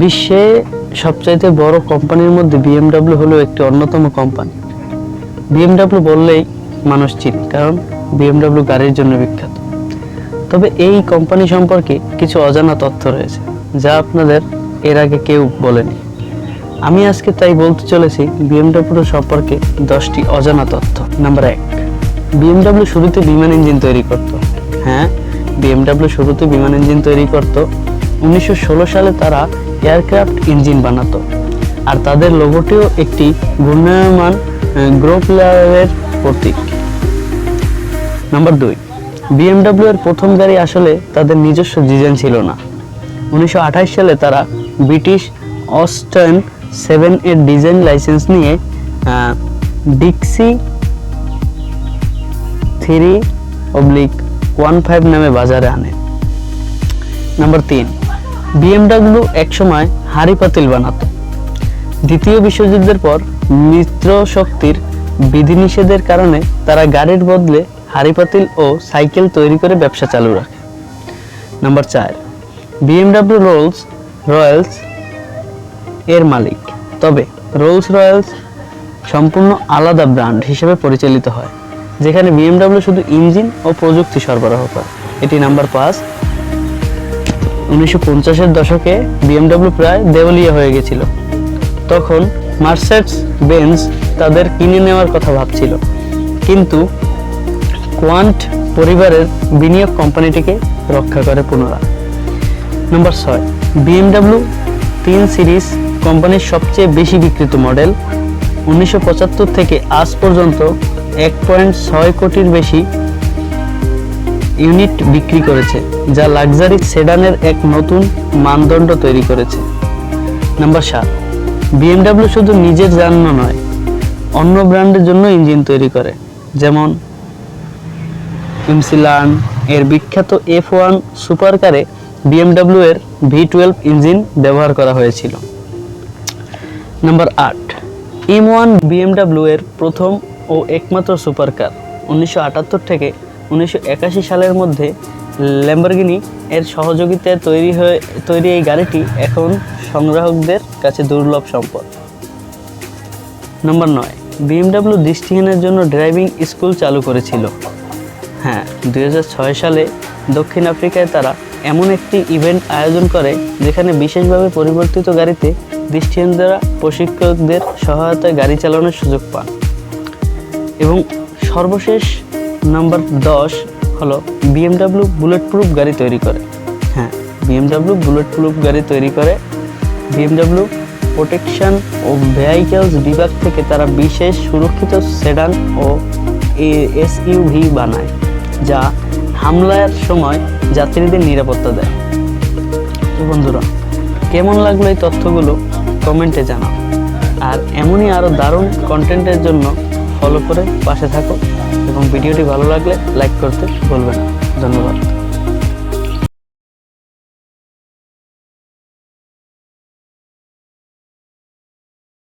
বিশ্বে সবচাইতে বড় কোম্পানির মধ্যে বিএমডব্লিউ হলো একটি অন্যতম কোম্পানি। বিএমডব্লিউ বললেই মানুষ চিনে, কারণ বিএমডব্লিউ গাড়ির জন্য বিখ্যাত। তবে এই কোম্পানি সম্পর্কে কিছু অজানা তথ্য রয়েছে যা আপনাদের এর আগে কেউ বলেনি। আমি আজকে তাই বলতে চলেছি বিএমডব্লিউ সম্পর্কে 10টি অজানা তথ্য। নাম্বার 1, বিএমডব্লিউ শুরুতে বিমান ইঞ্জিন তৈরি করত। হ্যাঁ, বিএমডব্লিউ শুরুতে বিমান ইঞ্জিন তৈরি করত। 1916 সালে তারা এয়ারক্রাফট ইঞ্জিন বানাতো, আর তাদের লোগোটিও একটি ঘূর্ণায়মান গ্রোপ্লারের প্রতীক। নাম্বার 2, বিএমডব্লিউ এর প্রথম গাড়ি আসলে তাদের নিজস্ব ডিজাইন ছিল না। 1928 সালে তারা ব্রিটিশ অস্টেন 7 এর ডিজাইন লাইসেন্স নিয়ে ডিক্সি 3/15 নামে বাজারে আনে। নাম্বার 3, বিএমডব্লিউ একসময় হাড়ি পাতিল বানাতো। দ্বিতীয় বিশ্বযুদ্ধের পর মিত্র শক্তির বিধিনিষেধের কারণে তারা গাড়ির বদলে হাড়ি পাতিল ও সাইকেল তৈরি করে ব্যবসা চালু রাখে। নাম্বার 4, বিএমডব্লিউ রোলস রয়েলস এর মালিক, তবে রোলস রয়েলস সম্পূর্ণ আলাদা ব্র্যান্ড হিসেবে পরিচালিত হয়, যেখানে বিএমডব্লিউ শুধু ইঞ্জিন ও প্রযুক্তি সরবরাহ করে। এটি নাম্বার 5, 1950-এর দশকে বিএমডব্লিউ প্রায় দেউলিয়া হয়ে গেছিল। তখন মার্সেডিস বেঞ্জ তাদের কিনে নেওয়ার কথা ভাবছিল, কিন্তু কোয়ান্ট পরিবারের বিনিয়োগ কোম্পানিটিকে রক্ষা করে পুনরায়। নাম্বার 6, বিএমডব্লিউ 3 সিরিজ কোম্পানির সবচেয়ে বেশি বিক্রিত মডেল। 1975 থেকে আজ পর্যন্ত 1.6 কোটির বেশি ইউনিট বিক্রি করেছে, যা লাক্সারি সেডানের এক নতুন মানদণ্ড তৈরি করেছে। নাম্বার 7, বিএমডব্লিউ শুধু নিজের জন্য নয়, অন্য ব্র্যান্ডের জন্য ইঞ্জিন তৈরি করে, যেমন ইমসিলান এর বিখ্যাত F1 সুপারকারে বিএমডব্লিউ এর V12 ইঞ্জিন ব্যবহার করা হয়েছিল। নাম্বার 8, M1 বিএমডব্লিউ এর প্রথম ও একমাত্র সুপারকার। 1978 থেকে 1981 সালের মধ্যে ল্যাম্বরগিনি এর সহযোগিতায় তৈরি এই গাড়িটি এখন সংগ্রাহকদের কাছে দুর্লভ সম্পদ। নাম্বার 9, বিএমডব্লিউ দৃষ্টিহীনদের জন্য ড্রাইভিং স্কুল চালু করেছিল। হ্যাঁ, 2006 সালে দক্ষিণ আফ্রিকায় তারা এমন একটি ইভেন্ট আয়োজন করে যেখানে বিশেষভাবে পরিবর্তিত গাড়িতে দৃষ্টিহীনরা প্রশিক্ষকদের সহায়তায় গাড়ি চালানোর সুযোগ পান। এবং সর্বশেষ নাম্বার 10 হলো বিএমডব্লিউ বুলেট প্রুফ গাড়ি তৈরি করে। হ্যাঁ, বিএমডব্লিউ বুলেট প্রুফ গাড়ি তৈরি করে। বিএমডব্লিউ প্রোটেকশন ও ভেহিকলস বিভাগ থেকে তারা বিশেষ সুরক্ষিত সেডান ও এসইউভি বানায়, যা হামলার সময় যাত্রীদের নিরাপত্তা দেয়। তো বন্ধুরা, কেমন লাগলো এই তথ্যগুলো কমেন্টে জানাও, আর এমনই আরও দারুণ কন্টেন্টের জন্য ফলো করে পাশে থাকো, এবং ভিডিওটি ভালো লাগলে লাইক করতে ভুলবে না। ধন্যবাদ।